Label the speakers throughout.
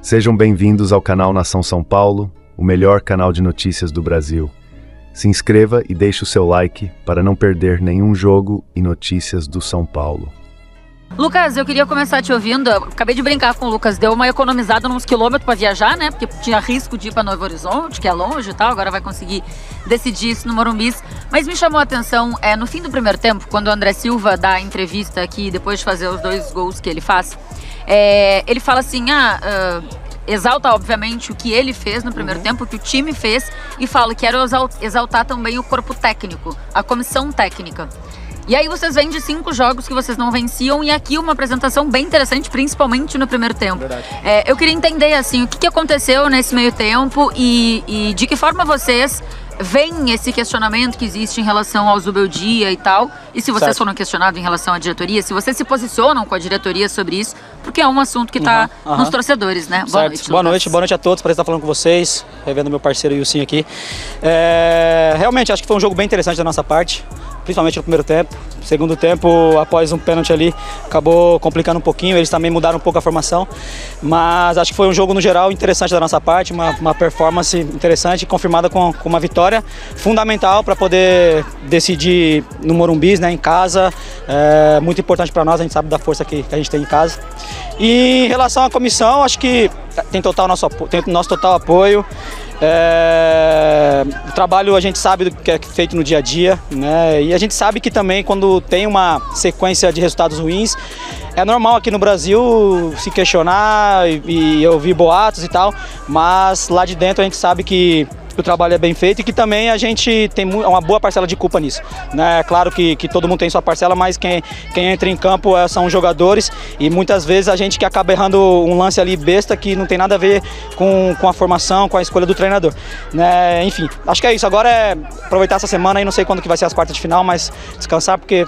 Speaker 1: Sejam bem-vindos ao canal Nação São Paulo, o melhor canal de notícias do Brasil. Se inscreva e deixe o seu like para não perder nenhum jogo e notícias do São Paulo.
Speaker 2: Lucas, eu queria começar te ouvindo. Eu acabei de brincar com o Lucas, deu uma economizada nos quilômetros para viajar, né? Porque tinha risco de ir para Novo Horizonte, que é longe e tal, agora vai conseguir decidir isso no Morumbi. Mas me chamou a atenção, no fim do primeiro tempo, quando o André Silva dá a entrevista aqui, depois de fazer os 2 gols que ele faz, ele fala assim, exalta obviamente o que ele fez no primeiro tempo, o que o time fez, e fala que era exaltar também o corpo técnico, a comissão técnica. E aí vocês vêm de 5 jogos que vocês não venciam, e aqui uma apresentação bem interessante, principalmente no primeiro tempo. Eu queria entender assim, o que aconteceu nesse meio tempo e de que forma vocês veem esse questionamento que existe em relação ao Zubeldia e tal, e se vocês foram questionados em relação à diretoria, se vocês se posicionam com a diretoria sobre isso, porque é um assunto que está nos torcedores, né?
Speaker 3: Boa noite a todos, prazer estar falando com vocês, revendo meu parceiro Ilcinho aqui. Realmente acho que foi um jogo bem interessante da nossa parte, principalmente no primeiro tempo. Segundo tempo, após um pênalti ali, acabou complicando um pouquinho, eles também mudaram um pouco a formação, mas acho que foi um jogo no geral interessante da nossa parte, uma performance interessante, confirmada com uma vitória fundamental para poder decidir no Morumbi, né, em casa, muito importante para nós, a gente sabe da força que a gente tem em casa. E em relação à comissão, acho que tem nosso total apoio. O trabalho a gente sabe do que é feito no dia a dia, né? E a gente sabe que também quando tem uma sequência de resultados ruins, é normal aqui no Brasil se questionar e ouvir boatos e tal, mas lá de dentro a gente sabe que o trabalho é bem feito e que também a gente tem uma boa parcela de culpa nisso, né? É claro que todo mundo tem sua parcela, mas quem entra em campo são os jogadores, e muitas vezes a gente que acaba errando um lance ali besta que não tem nada a ver com a formação, com a escolha do treinador, né? Enfim, acho que é isso. Agora é aproveitar essa semana aí, não sei quando que vai ser as quartas de final, mas descansar, porque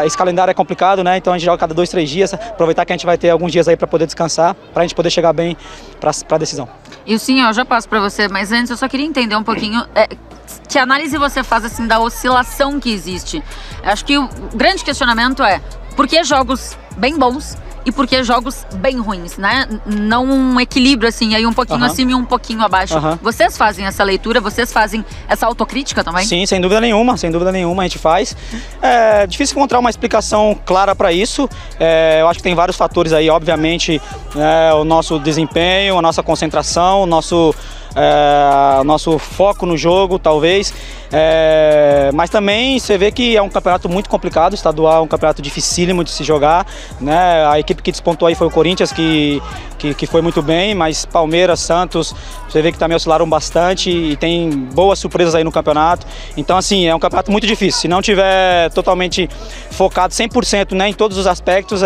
Speaker 3: esse calendário é complicado, né? Então a gente joga cada 2, 3 dias, aproveitar que a gente vai ter alguns dias aí para poder descansar, para a gente poder chegar bem para a decisão.
Speaker 2: E sim, eu já passo para você, mas antes eu só queria entender um pouquinho que análise você faz assim da oscilação que existe. Acho que o grande questionamento é por que jogos bem bons e por que jogos bem ruins, né? Não um equilíbrio assim, aí um pouquinho acima e um pouquinho abaixo. Vocês fazem essa leitura, vocês fazem essa autocrítica também?
Speaker 3: Sim, sem dúvida nenhuma a gente faz. É difícil encontrar uma explicação clara para isso. Eu acho que tem vários fatores aí, obviamente, o nosso desempenho, a nossa concentração, o nosso foco no jogo, talvez, mas também você vê que é um campeonato muito complicado, estadual é um campeonato dificílimo de se jogar, né? A equipe que despontou aí foi o Corinthians, que foi muito bem, mas Palmeiras, Santos, você vê que também oscilaram bastante e tem boas surpresas aí no campeonato. Então assim, é um campeonato muito difícil, se não tiver totalmente focado 100%, né, em todos os aspectos,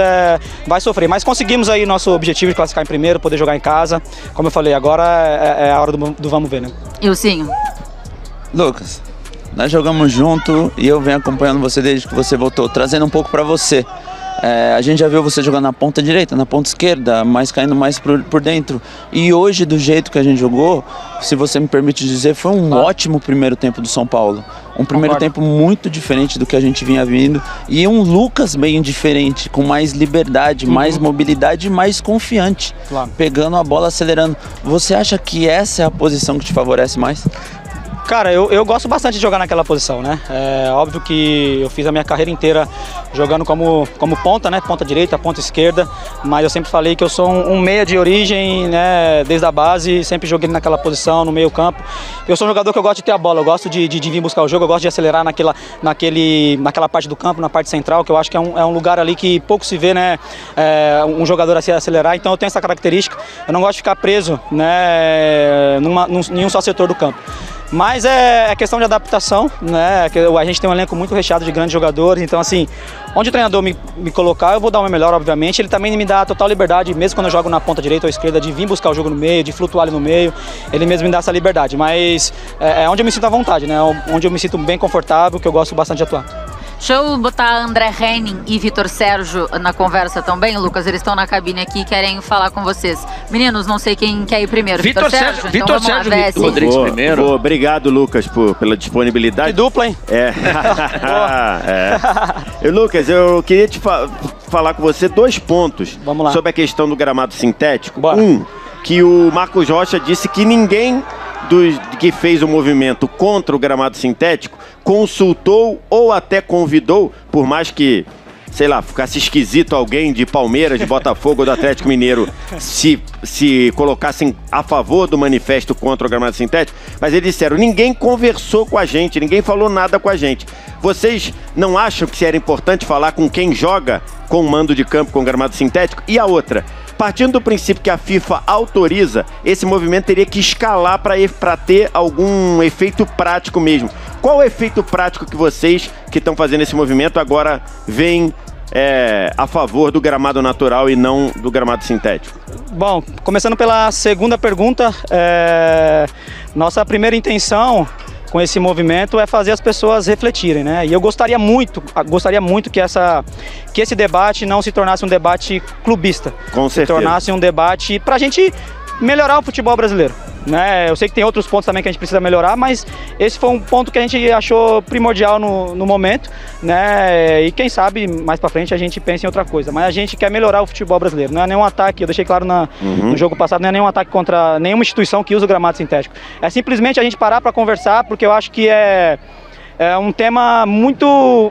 Speaker 3: vai sofrer, mas conseguimos aí nosso objetivo de classificar em primeiro, poder jogar em casa, como eu falei, agora é a hora do vamos ver, né?
Speaker 2: Ilcinho.
Speaker 4: Lucas, nós jogamos junto e eu venho acompanhando você desde que você voltou, trazendo um pouco para você. A gente já viu você jogando na ponta direita, na ponta esquerda, mas caindo mais por dentro. E hoje, do jeito que a gente jogou, se você me permite dizer, foi um ótimo primeiro tempo do São Paulo. Um primeiro tempo muito diferente do que a gente vinha vindo. E um Lucas bem diferente, com mais liberdade, mais mobilidade e mais confiante. Pegando a bola, acelerando. Você acha que essa é a posição que te favorece mais?
Speaker 3: Cara, eu gosto bastante de jogar naquela posição, né? É óbvio que eu fiz a minha carreira inteira jogando como ponta, né? Ponta direita, ponta esquerda, mas eu sempre falei que eu sou um meia de origem, né? Desde a base, sempre joguei naquela posição, no meio campo. Eu sou um jogador que eu gosto de ter a bola, eu gosto de vir buscar o jogo, eu gosto de acelerar naquela parte do campo, na parte central, que eu acho que é um lugar ali que pouco se vê, né? Um jogador assim acelerar, então eu tenho essa característica. Eu não gosto de ficar preso, né? Em um só setor do campo. Mas é questão de adaptação, né? A gente tem um elenco muito recheado de grandes jogadores, então assim, onde o treinador me colocar, eu vou dar o meu melhor, obviamente. Ele também me dá total liberdade, mesmo quando eu jogo na ponta direita ou esquerda, de vir buscar o jogo no meio, de flutuar ali no meio. Ele mesmo me dá essa liberdade, mas é onde eu me sinto à vontade, né? Onde eu me sinto bem confortável, que eu gosto bastante de atuar.
Speaker 2: Deixa eu botar André Henning e Vitor Sérgio na conversa também, Lucas. Eles estão na cabine aqui e querem falar com vocês. Meninos, não sei quem quer ir primeiro.
Speaker 5: Vitor Sérgio. Vitor Sérgio.
Speaker 6: Rodrigues primeiro. Obrigado, Lucas, pela disponibilidade.
Speaker 3: Que dupla, hein?
Speaker 6: Lucas, eu queria te falar com você 2 pontos sobre a questão do gramado sintético.
Speaker 3: Bora.
Speaker 6: Que o Marcos Rocha disse que ninguém que fez o movimento contra o gramado sintético consultou ou até convidou, por mais que, sei lá, ficasse esquisito alguém de Palmeiras, de Botafogo ou do Atlético Mineiro se colocassem a favor do manifesto contra o gramado sintético, mas eles disseram, ninguém conversou com a gente, ninguém falou nada com a gente. Vocês não acham que era importante falar com quem joga com mando de campo com gramado sintético? E a outra, partindo do princípio que a FIFA autoriza, esse movimento teria que escalar para ter algum efeito prático mesmo. Qual o efeito prático que vocês que estão fazendo esse movimento agora veem a favor do gramado natural e não do gramado sintético?
Speaker 3: Bom, começando pela segunda pergunta, nossa primeira intenção com esse movimento é fazer as pessoas refletirem, né? E eu gostaria muito que esse debate não se tornasse um debate clubista.
Speaker 6: Com certeza.
Speaker 3: Se tornasse um debate para a gente melhorar o futebol brasileiro, né? Eu sei que tem outros pontos também que a gente precisa melhorar, mas esse foi um ponto que a gente achou primordial no momento, né? E quem sabe mais para frente a gente pensa em outra coisa. Mas a gente quer melhorar o futebol brasileiro. Não é nenhum ataque, eu deixei claro no jogo passado, não é nenhum ataque contra nenhuma instituição que usa o gramado sintético. É simplesmente a gente parar para conversar, porque eu acho que é um tema muito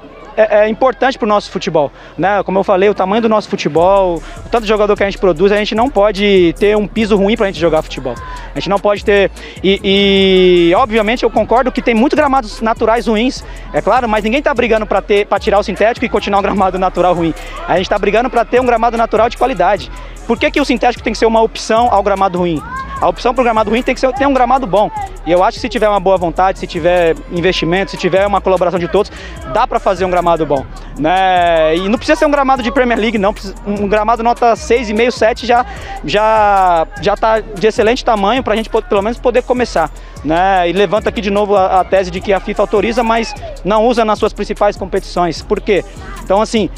Speaker 3: importante para o nosso futebol, né? Como eu falei, o tamanho do nosso futebol, o tanto de jogador que a gente produz, a gente não pode ter um piso ruim para a gente jogar futebol. A gente não pode ter... E obviamente eu concordo que tem muitos gramados naturais ruins, é claro, mas ninguém está brigando para tirar o sintético e continuar um gramado natural ruim. A gente está brigando para ter um gramado natural de qualidade. Por que o sintético tem que ser uma opção ao gramado ruim? A opção para o gramado ruim tem que ter um gramado bom. E eu acho que se tiver uma boa vontade, se tiver investimento, se tiver uma colaboração de todos, dá para fazer um gramado bom, né? E não precisa ser um gramado de Premier League, não. Um gramado nota 6,5, 7 já está de excelente tamanho para a gente pelo menos poder começar, né? E levanta aqui de novo a tese de que a FIFA autoriza, mas não usa nas suas principais competições. Por quê? Então, assim,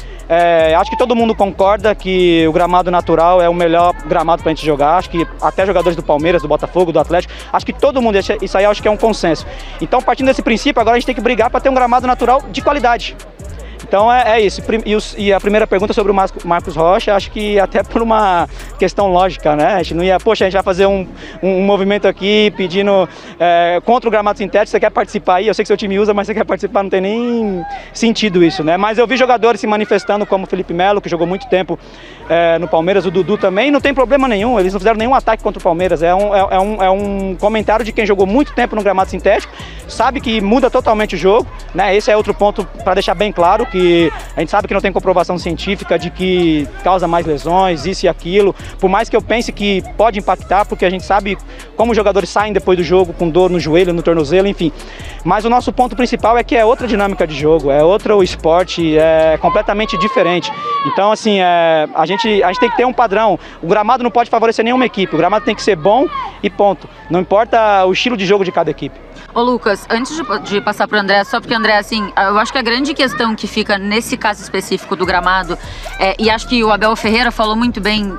Speaker 3: acho que todo mundo concorda que o gramado natural é o melhor gramado para a gente jogar. Acho que até jogadores do Palmeiras, do Botafogo, do Atlético, acho que todo mundo, isso aí acho que é um consenso. Então, partindo desse princípio, agora a gente tem que brigar para ter um gramado natural de qualidade. Então é isso. E a primeira pergunta sobre o Marcos Rocha, acho que até por uma questão lógica, né? A gente não ia, poxa, a gente vai fazer um movimento aqui pedindo contra o gramado sintético, você quer participar aí? Eu sei que seu time usa, mas você quer participar, não tem nem sentido isso, né? Mas eu vi jogadores se manifestando como o Felipe Melo, que jogou muito tempo no Palmeiras, o Dudu também, não tem problema nenhum, eles não fizeram nenhum ataque contra o Palmeiras, é um comentário de quem jogou muito tempo no gramado sintético, sabe que muda totalmente o jogo, né? Esse é outro ponto para deixar bem claro, que a gente sabe que não tem comprovação científica de que causa mais lesões, isso e aquilo, por mais que eu pense que pode impactar, porque a gente sabe como os jogadores saem depois do jogo com dor no joelho, no tornozelo, enfim. Mas o nosso ponto principal é que é outra dinâmica de jogo, é outro esporte, é completamente diferente. Então, assim, a gente tem que ter um padrão. O gramado não pode favorecer nenhuma equipe, o gramado tem que ser bom e ponto. Não importa o estilo de jogo de cada equipe.
Speaker 2: Ô Lucas, antes de passar para o André, só porque André, assim, eu acho que a grande questão que fica nesse caso específico do gramado, e acho que o Abel Ferreira falou muito bem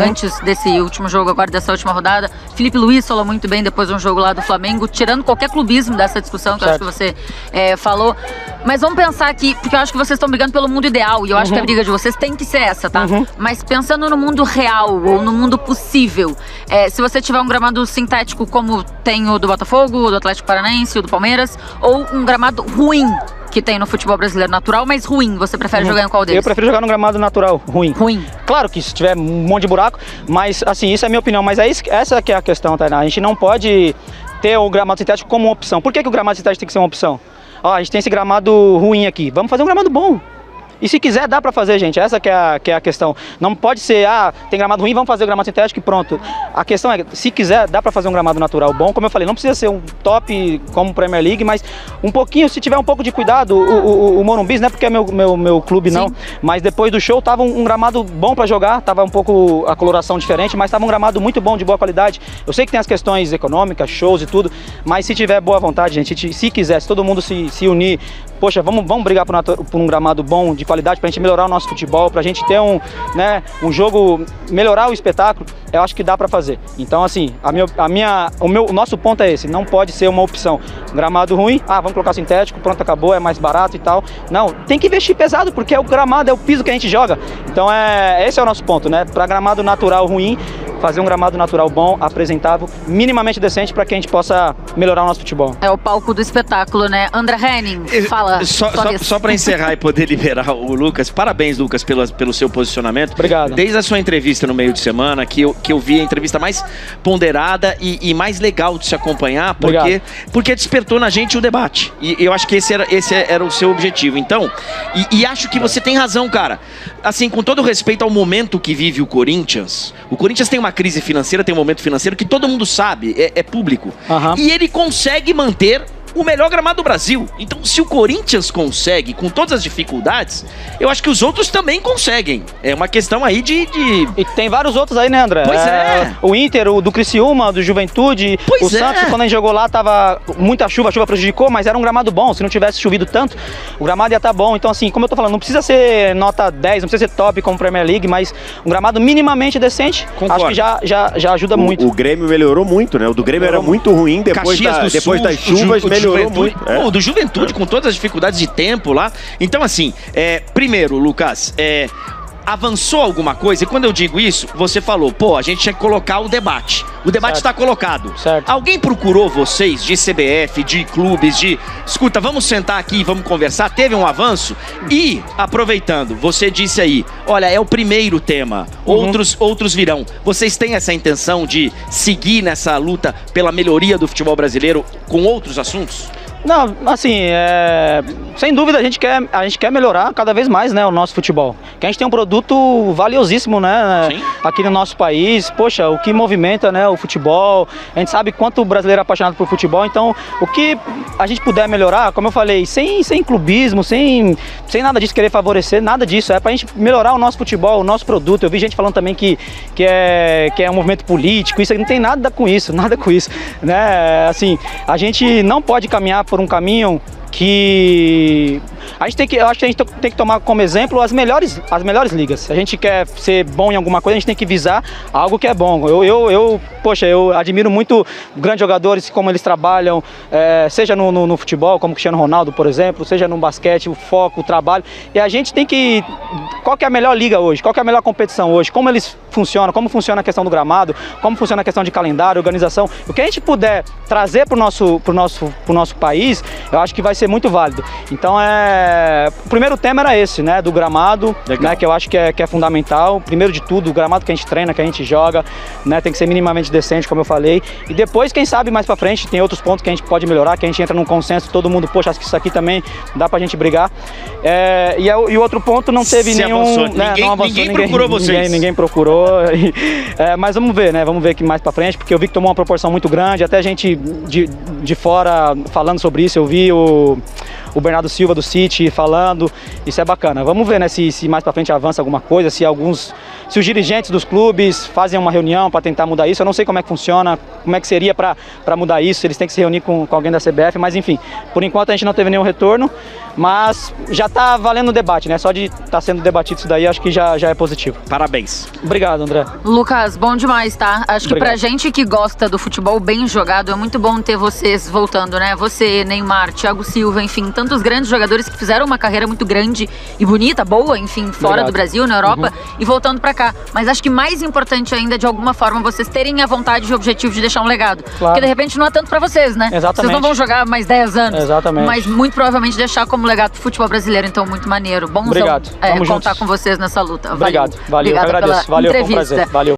Speaker 2: antes desse último jogo, agora dessa última rodada, Felipe Luiz falou muito bem depois de um jogo lá do Flamengo, tirando qualquer clubismo dessa discussão que eu acho que você falou, mas vamos pensar aqui, porque eu acho que vocês estão brigando pelo mundo ideal, e eu acho que a briga de vocês tem que ser essa, tá? Mas pensando no mundo real, ou no mundo possível, se você tiver um gramado sintético como tem o do Botafogo, o do Atlético Paranaense, o do Palmeiras, ou um gramado ruim que tem no futebol brasileiro, natural, mas ruim, você prefere jogar em qual deles?
Speaker 3: Eu prefiro jogar no gramado natural, ruim. Claro que se tiver um monte de buraco, mas assim, isso é a minha opinião, mas essa que é a questão, Tainá. A gente não pode ter o gramado sintético como uma opção. Por que o gramado sintético tem que ser uma opção? Ó, a gente tem esse gramado ruim aqui, vamos fazer um gramado bom. E se quiser, dá pra fazer, gente. Essa que é a questão. Não pode ser, tem gramado ruim, vamos fazer o gramado sintético e pronto. A questão é, se quiser, dá pra fazer um gramado natural bom. Como eu falei, não precisa ser um top como Premier League, mas um pouquinho, se tiver um pouco de cuidado, o Morumbi, não é porque é meu clube, não. Mas depois do show, tava um gramado bom pra jogar, tava um pouco a coloração diferente, mas tava um gramado muito bom, de boa qualidade. Eu sei que tem as questões econômicas, shows e tudo, mas se tiver boa vontade, gente, se quiser, se todo mundo se unir, poxa, vamos brigar por um gramado bom, de qualidade, pra gente melhorar o nosso futebol, pra gente ter um jogo, melhorar o espetáculo, eu acho que dá pra fazer. Então, assim, o nosso ponto é esse, não pode ser uma opção. Gramado ruim, vamos colocar sintético, pronto, acabou, é mais barato e tal. Não, tem que investir pesado, porque é o gramado, é o piso que a gente joga. Então, esse é o nosso ponto, né? Pra gramado natural ruim, fazer um gramado natural bom, apresentável, minimamente decente para que a gente possa melhorar o nosso futebol.
Speaker 2: É o palco do espetáculo, né? André Henning, fala.
Speaker 5: Só para encerrar e poder liberar o Lucas, parabéns, Lucas, pelo seu posicionamento.
Speaker 3: Obrigado.
Speaker 5: Desde a sua entrevista no meio de semana, que eu vi a entrevista mais ponderada e mais legal de se acompanhar, porque despertou na gente o debate. E eu acho que esse era o seu objetivo. Então, acho que você tem razão, cara. Assim, com todo respeito ao momento que vive o Corinthians tem uma crise financeira, tem um momento financeiro que todo mundo sabe, é público. E ele consegue manter o melhor gramado do Brasil. Então, se o Corinthians consegue, com todas as dificuldades, eu acho que os outros também conseguem. É uma questão aí de...
Speaker 3: E tem vários outros aí, né, André?
Speaker 5: Pois
Speaker 3: O Inter, o do Criciúma, do Juventude. O Santos, quando a gente jogou lá, tava muita chuva, a chuva prejudicou, mas era um gramado bom. Se não tivesse chovido tanto, o gramado ia estar bom. Então, assim, como eu tô falando, não precisa ser nota 10, não precisa ser top como Premier League, mas um gramado minimamente decente,
Speaker 5: concordo.
Speaker 3: Acho que já ajuda muito.
Speaker 6: O Grêmio melhorou muito, né? O do Grêmio era muito ruim, depois das chuvas melhorou muito.
Speaker 5: O do Juventude, com todas as dificuldades de tempo lá. Então, assim, primeiro, Lucas, avançou alguma coisa? E quando eu digo isso, você falou, a gente tinha que colocar o debate. O debate está colocado.
Speaker 3: Certo.
Speaker 5: Alguém procurou vocês de CBF, de clubes, escuta, vamos sentar aqui e vamos conversar? Teve um avanço? E, aproveitando, você disse aí, olha, é o primeiro tema, outros virão. Vocês têm essa intenção de seguir nessa luta pela melhoria do futebol brasileiro com outros assuntos?
Speaker 3: Não, assim, sem dúvida a gente quer melhorar cada vez mais, né, o nosso futebol. Que a gente tem um produto valiosíssimo, né,
Speaker 5: Sim.
Speaker 3: aqui no nosso país. Poxa, o que movimenta, né, o futebol. A gente sabe quanto o brasileiro é apaixonado por futebol. Então, o que a gente puder melhorar, como eu falei, sem clubismo, sem nada disso, querer favorecer, nada disso. É pra gente melhorar o nosso futebol, o nosso produto. Eu vi gente falando também que é um movimento político. Isso aí não tem nada com isso, né? Assim, a gente não pode caminhar por um caminho que eu acho que a gente tem que tomar como exemplo as melhores ligas. Se a gente quer ser bom em alguma coisa, a gente tem que visar algo que é bom. Eu admiro muito grandes jogadores, como eles trabalham, seja no futebol, como Cristiano Ronaldo, por exemplo, seja no basquete, o foco, o trabalho. E a gente tem que... Qual que é a melhor liga hoje? Qual que é a melhor competição hoje? Como eles funcionam? Como funciona a questão do gramado? Como funciona a questão de calendário, organização? O que a gente puder trazer para o nosso país, eu acho que vai ser muito válido. Então, o primeiro tema era esse, né, do gramado, né, que eu acho que é fundamental. Primeiro de tudo, o gramado que a gente treina, que a gente joga, né, tem que ser minimamente decente, como eu falei. E depois, quem sabe, mais pra frente, tem outros pontos que a gente pode melhorar, que a gente entra num consenso, todo mundo, poxa, acho que isso aqui também dá pra gente brigar. E o outro ponto não teve nenhum...
Speaker 5: Ninguém procurou vocês.
Speaker 3: Ninguém procurou. Mas vamos ver, né, vamos ver aqui mais pra frente, porque eu vi que tomou uma proporção muito grande, até gente de fora falando sobre isso, eu vi o Bernardo Silva do City falando, isso é bacana. Vamos ver, né, se mais pra frente avança alguma coisa, se os dirigentes dos clubes fazem uma reunião para tentar mudar isso. Eu não sei como é que funciona, como é que seria para mudar isso, eles têm que se reunir com alguém da CBF, mas enfim, por enquanto a gente não teve nenhum retorno, mas já tá valendo o debate, né, só de estar sendo debatido isso daí, acho que já é positivo.
Speaker 5: Parabéns.
Speaker 3: Obrigado, André.
Speaker 2: Lucas, bom demais, tá? Acho que pra gente que gosta do futebol bem jogado, é muito bom ter vocês voltando, né? Você, Neymar, Thiago Silva, enfim, tantos grandes jogadores que fizeram uma carreira muito grande e bonita, boa, enfim, fora do Brasil, na Europa, e voltando pra cá. Mas acho que mais importante ainda, de alguma forma, vocês terem a vontade e o objetivo de deixar um legado. Claro. Porque de repente não é tanto pra vocês, né?
Speaker 3: Exatamente.
Speaker 2: Vocês não vão jogar mais 10 anos.
Speaker 3: Exatamente.
Speaker 2: Mas muito provavelmente deixar como legado pro futebol brasileiro, então muito maneiro. Bonzão.
Speaker 3: Obrigado.
Speaker 2: Contar com vocês nessa luta.
Speaker 3: Obrigado. Valeu.
Speaker 2: Obrigada,
Speaker 3: eu agradeço.
Speaker 2: pela
Speaker 3: Valeu,
Speaker 2: entrevista.
Speaker 3: foi um prazer. Valeu.